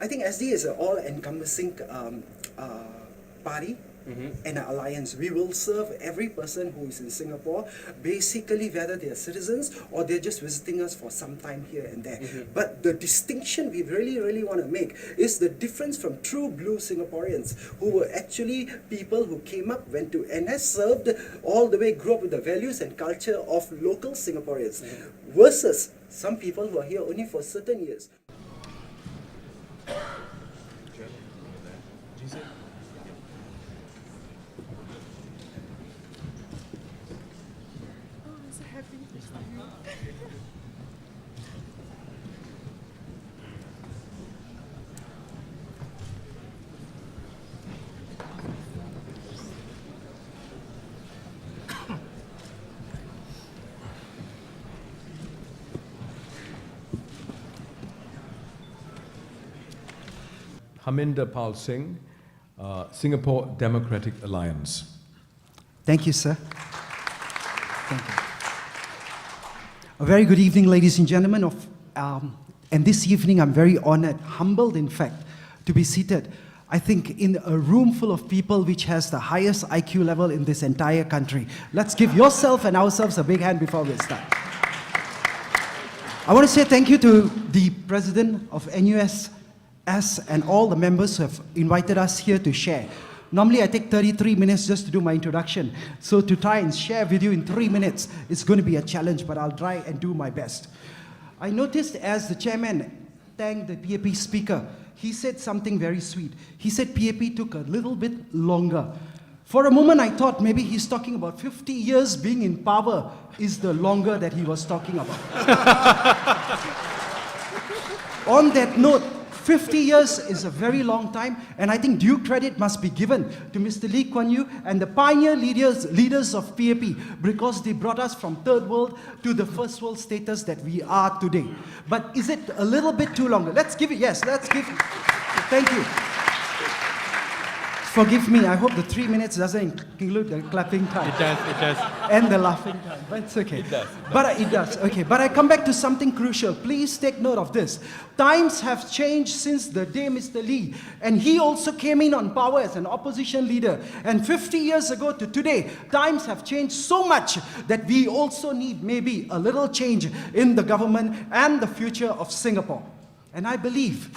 I think SDA is an all-encompassing party. And an alliance. We will serve every person who is in Singapore, basically whether they are citizens or they're just visiting us for some time here and there. But the distinction we really want to make is the difference from true blue Singaporeans who were actually people who came up, went to NS, served all the way, grew up with the values and culture of local Singaporeans, versus some people who are here only for certain years. Harminder Pal Singh, Singapore Democratic Alliance. Thank you, sir. Thank you. A very good evening, ladies and gentlemen. And this evening, I'm very honored, humbled, in fact, to be seated, I think, in a room full of people which has the highest IQ level in this entire country. Let's give yourself and ourselves a big hand before we start. I want to say thank you to the President of NUSS and all the members who have invited us here to share. Normally, I take 33 minutes just to do my introduction. So to try and share with you in 3 minutes, it's going to be a challenge, but I'll try and do my best. I noticed as the chairman thanked the PAP speaker, he said something very sweet. He said PAP took a little bit longer. For a moment, I thought maybe he's talking about 50 years being in power is the longer that he was talking about. On that note, 50 years is a very long time, and I think due credit must be given to Mr. Lee Kuan Yew and the pioneer leaders of PAP, because they brought us from third world to the first world status that we are today. But is it a little bit too long? Let's give it, yes, let's give it. Thank you. Forgive me, I hope the 3 minutes doesn't include the clapping time. It does. And the laughing time, but it's okay. It does. But it does, okay. But I come back to something crucial. Please take note of this. Times have changed since the day Mr. Lee, and he also came in on power as an opposition leader. And 50 years ago to today, times have changed so much that we also need maybe a little change in the government and the future of Singapore. And I believe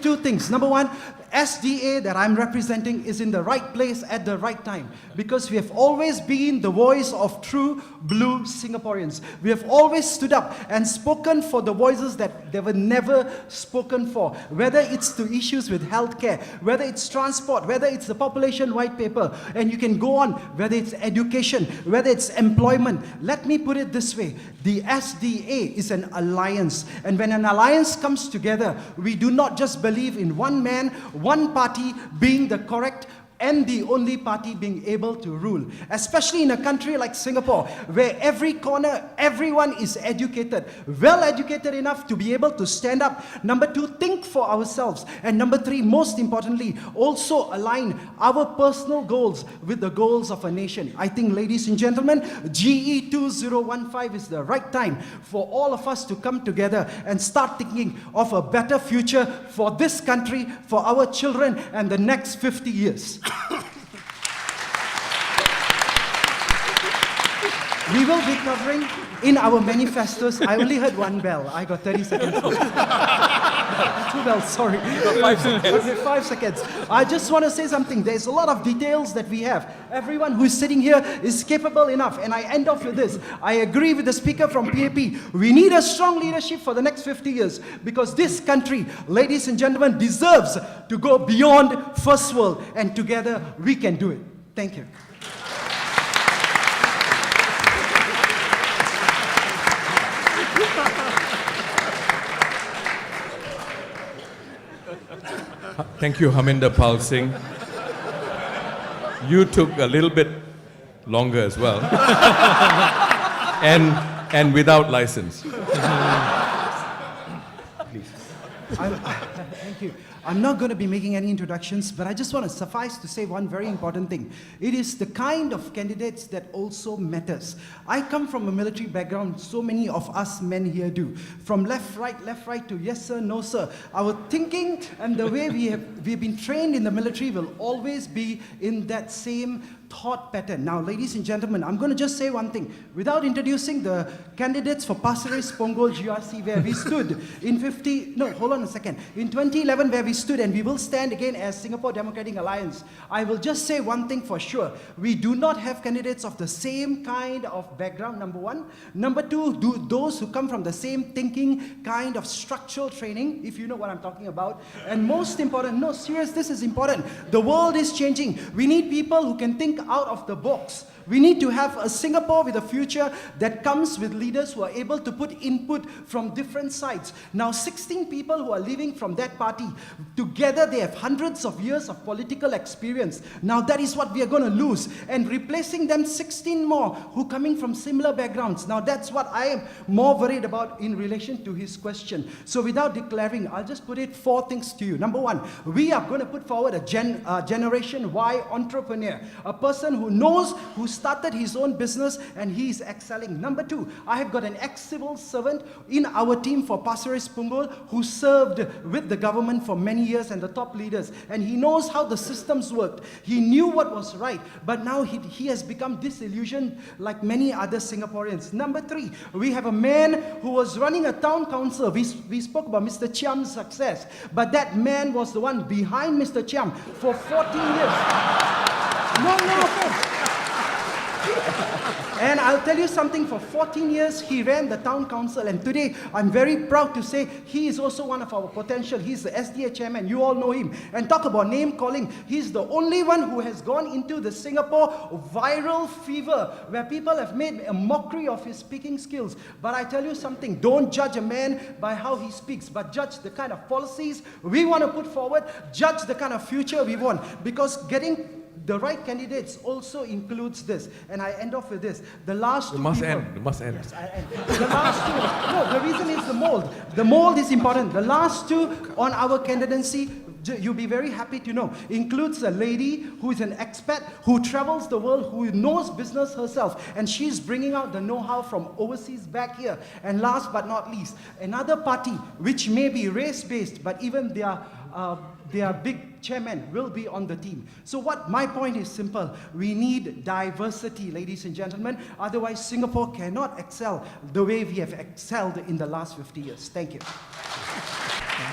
two things. Number one, SDA that I'm representing is in the right place at the right time, because we have always been the voice of true blue Singaporeans. We have always stood up and spoken for the voices that they were never spoken for, whether it's to issues with healthcare, whether it's transport, whether it's the population white paper, and you can go on, whether it's education, whether it's employment. Let me put it this way. The SDA is an alliance, and when an alliance comes together, we do not just believe in one man, one party being the correct and the only party being able to rule. Especially in a country like Singapore, where every corner, everyone is educated, well educated enough to be able to stand up. Number two, think for ourselves. And number three, most importantly, also align our personal goals with the goals of a nation. I think, ladies and gentlemen, GE 2015 is the right time for all of us to come together and start thinking of a better future for this country, for our children, and the next 50 years. We will be covering in our manifestos. I only heard one bell. I got 30 seconds. 2 bells, sorry. You got 5 seconds. Okay, 5 seconds. I just want to say something. There's a lot of details that we have. Everyone who's sitting here is capable enough. And I end off with this. I agree with the speaker from PAP. We need a strong leadership for the next 50 years, because this country, ladies and gentlemen, deserves to go beyond first world. And together, we can do it. Thank you. Thank you, Harminder Pal Singh. You took a little bit longer as well. and without license. Please. Thank you. I'm not going to be making any introductions, but I just want to suffice to say one very important thing. It is the kind of candidates that also matters. I come from a military background, so many of us men here do. From left, right to yes sir, no sir. Our thinking and the way we've been trained in the military will always be in that same thought pattern. Now, ladies and gentlemen, I'm going to just say one thing. Without introducing the candidates for Pasir Ris Punggol GRC, where we stood in 2011, where we stood, and we will stand again as Singapore Democratic Alliance, I will just say one thing for sure. We do not have candidates of the same kind of background, number one. Number two, those who come from the same thinking kind of structural training, if you know what I'm talking about. And most important, no, serious, this is important. The world is changing. We need people who can think out of the box. We need to have a Singapore with a future that comes with leaders who are able to put input from different sides. Now, 16 people who are leaving from that party, together they have hundreds of years of political experience. Now, that is what we are going to lose. And replacing them, 16 more who are coming from similar backgrounds. Now, that's what I am more worried about in relation to his question. So, without declaring, I'll just put it 4 things to you. Number one, we are going to put forward a Generation Y entrepreneur, a person who knows, who started his own business and he is excelling. Number two, I have got an ex-civil servant in our team for Pasir Ris Punggol who served with the government for many years and the top leaders, and he knows how the systems worked. He knew what was right, but now he has become disillusioned like many other Singaporeans. Number three, we have a man who was running a town council. We spoke about Mr. Chiam's success, but that man was the one behind Mr. Chiam for 14 years. No offense. And I'll tell you something, for 14 years he ran the town council, and today I'm very proud to say he is also one of our potential. He's the SDA chairman, you all know him. And talk about name calling, he's the only one who has gone into the Singapore viral fever where people have made a mockery of his speaking skills. But I tell you something, don't judge a man by how he speaks, but judge the kind of policies we want to put forward, judge the kind of future we want, because getting the right candidates also includes this. And I end off with this. The last two people... You must end. Yes, I end. The last two... No, the reason is the mold. The mold is important. The last two on our candidacy, you'll be very happy to know, includes a lady who is an expat, who travels the world, who knows business herself, and she's bringing out the know-how from overseas back here. And last but not least, another party which may be race-based, but even their big chairman will be on the team. So my point is simple. We need diversity, ladies and gentlemen. Otherwise, Singapore cannot excel the way we have excelled in the last 50 years. Thank you.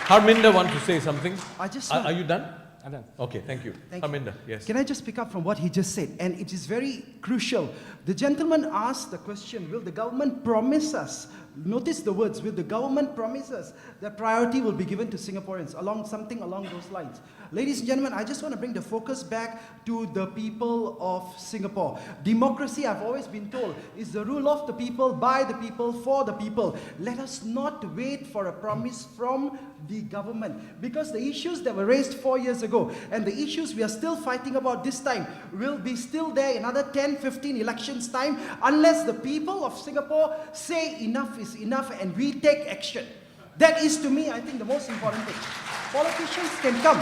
Harminder wants to say something. Are you done? I'm done. Okay, thank you. Thank you. Harminder, yes. Can I just pick up from what he just said? And it is very crucial. The gentleman asked the question, will the government promise us, notice the words, will the government promise us that priority will be given to Singaporeans, something along those lines? Ladies and gentlemen, I just want to bring the focus back to the people of Singapore. Democracy, I've always been told, is the rule of the people, by the people, for the people. Let us not wait for a promise from the government, because the issues that were raised 4 years ago and the issues we are still fighting about this time will be still there another 10, 15 elections time, unless the people of Singapore say enough is enough and we take action. That is, to me, I think the most important thing. Politicians can come.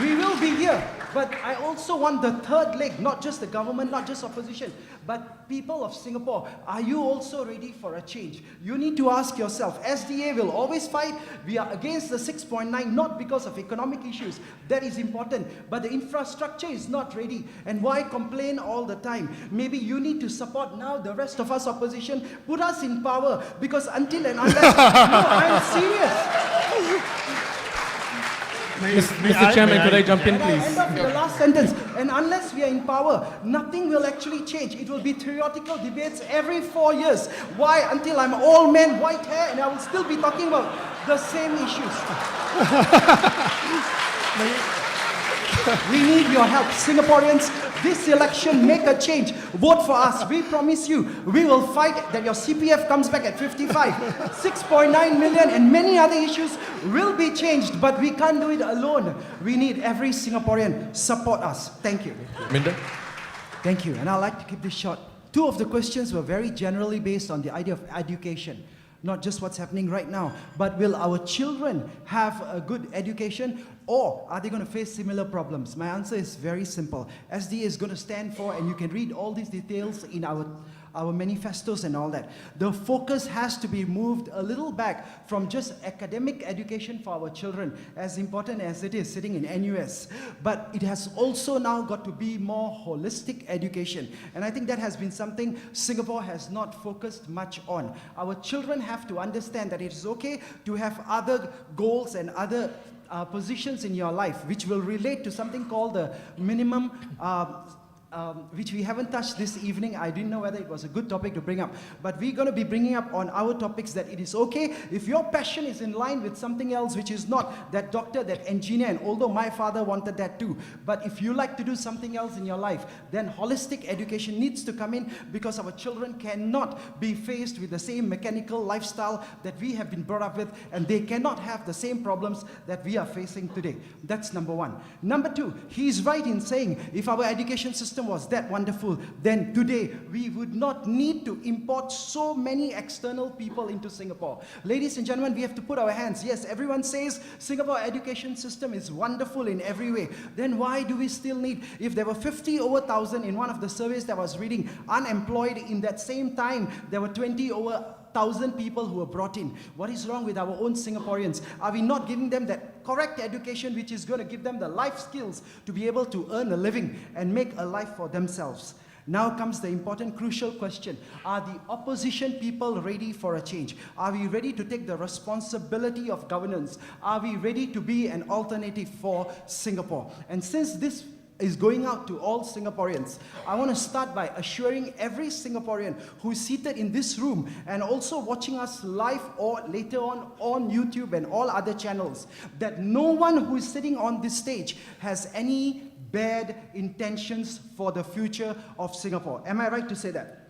We will be here. But I also want the third leg, not just the government, not just opposition, but people of Singapore. Are you also ready for a change? You need to ask yourself. SDA will always fight. We are against the 6.9, not because of economic issues. That is important. But the infrastructure is not ready. And why complain all the time? Maybe you need to support now the rest of us opposition. Put us in power. Because until and unless... No, I'm serious. Mr. Chairman, could I jump in, please? I end up with the last sentence. And unless we are in power, nothing will actually change. It will be theoretical debates every 4 years. Why? Until I'm old man, white hair, and I will still be talking about the same issues. We need your help. Singaporeans, this election, make a change. Vote for us. We promise you, we will fight that your CPF comes back at 55. 6.9 million and many other issues will be changed, but we can't do it alone. We need every Singaporean support us. Thank you. Minda? Thank you. And I'd like to keep this short. 2 of the questions were very generally based on the idea of education. Not just what's happening right now, but will our children have a good education, or are they going to face similar problems? My answer is very simple. SDA is going to stand for, and you can read all these details in our manifestos and all that. The focus has to be moved a little back from just academic education for our children, as important as it is sitting in NUSS. But it has also now got to be more holistic education. And I think that has been something Singapore has not focused much on. Our children have to understand that it is okay to have other goals and other positions in your life, which will relate to something called the minimum which we haven't touched this evening. I didn't know whether it was a good topic to bring up, but we're going to be bringing up on our topics that it is okay if your passion is in line with something else which is not that doctor, that engineer, and although my father wanted that too, but if you like to do something else in your life, then holistic education needs to come in, because our children cannot be faced with the same mechanical lifestyle that we have been brought up with, and they cannot have the same problems that we are facing today. That's number one. Number two, he's right in saying if our education system was that wonderful, then today we would not need to import so many external people into Singapore. Ladies and gentlemen, we have to put our hands. Yes, everyone says Singapore education system is wonderful in every way. Then why do we still need, if there were 50 over 1,000 in one of the surveys that I was reading, unemployed, in that same time there were 20 over 1,000 people who were brought in. What is wrong with our own Singaporeans? Are we not giving them that correct education which is going to give them the life skills to be able to earn a living and make a life for themselves? Now comes the important, crucial question. Are the opposition people ready for a change? Are we ready to take the responsibility of governance? Are we ready to be an alternative for Singapore? And since this is going out to all Singaporeans, I want to start by assuring every Singaporean who is seated in this room and also watching us live or later on YouTube and all other channels, that no one who is sitting on this stage has any bad intentions for the future of Singapore. Am I right to say that?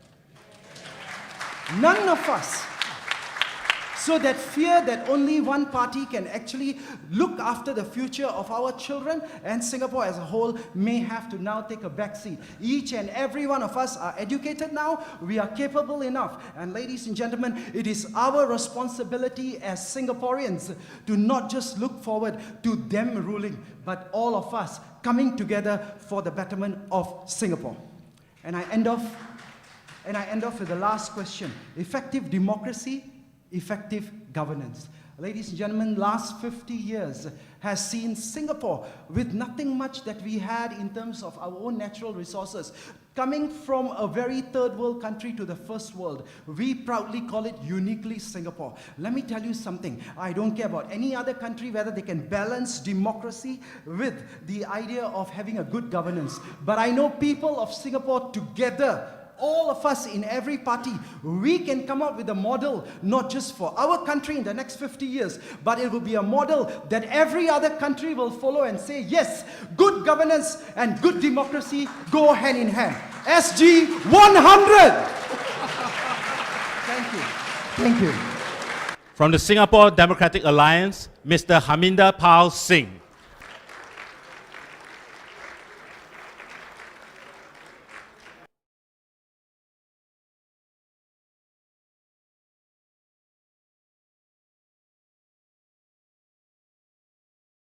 None of us. So that fear that only one party can actually look after the future of our children and Singapore as a whole may have to now take a backseat. Each and every one of us are educated now. We are capable enough. And ladies and gentlemen, it is our responsibility as Singaporeans to not just look forward to them ruling, but all of us coming together for the betterment of Singapore. And I end off with the last question. Effective democracy, effective governance. Ladies and gentlemen, last 50 years has seen Singapore with nothing much that we had in terms of our own natural resources. Coming from a very third world country to the first world, we proudly call it uniquely Singapore. Let me tell you something. I don't care about any other country whether they can balance democracy with the idea of having a good governance. But I know people of Singapore together, all of us in every party, we can come up with a model not just for our country in the next 50 years, but it will be a model that every other country will follow and say, yes, good governance and good democracy go hand in hand. SG 100! Thank you. Thank you. From the Singapore Democratic Alliance, Mr. Harminder Pal Singh.